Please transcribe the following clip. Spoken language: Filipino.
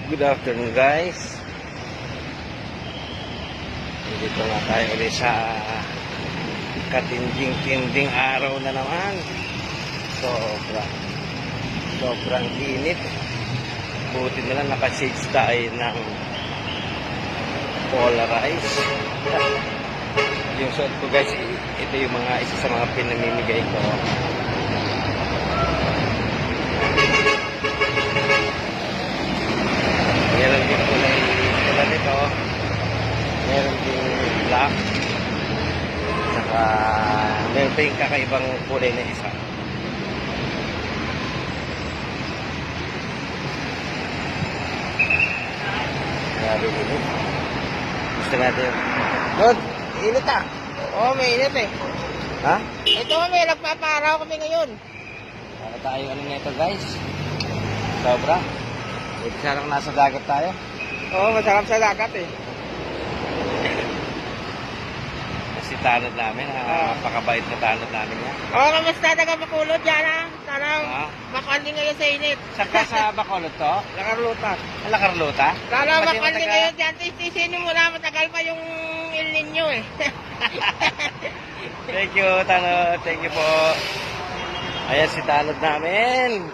Good afternoon guys. Dito na tayo ulit sa katinding-tinding araw na naman. Sobrang init. Buti na lang naka-shades tayo ng Polarize. Yung suot ko guys, ito yung isa sa mga pinamimigay ko. Meron din kulay tulad ito. Meron din black. Saka meron pa yung kakaibang kulay na isa. Grabe init. Gusto natin yung... Lord, init ah. Oo, may init eh. Ha? Ito kami, nagpaparaw kami ngayon. Para tayo ano nito guys. Sobra. Ito sarang nasa dagat tayo. Oo, masarap sa dagat eh. Kasi tanod namin, napakabait na tanod namin yan. Oo, kamusta taga-Bacolod dyan ha? Sana Ah. makandi ngayon sa init. Saka sa Bacolod to? Nakaruta. La Carlota? Sana Pati makandi mataga- ngayon dyan. Tisinin mo na, matagal pa yung El Nino eh. Thank you, Tanod. Thank you po. Ayan si Tanod namin.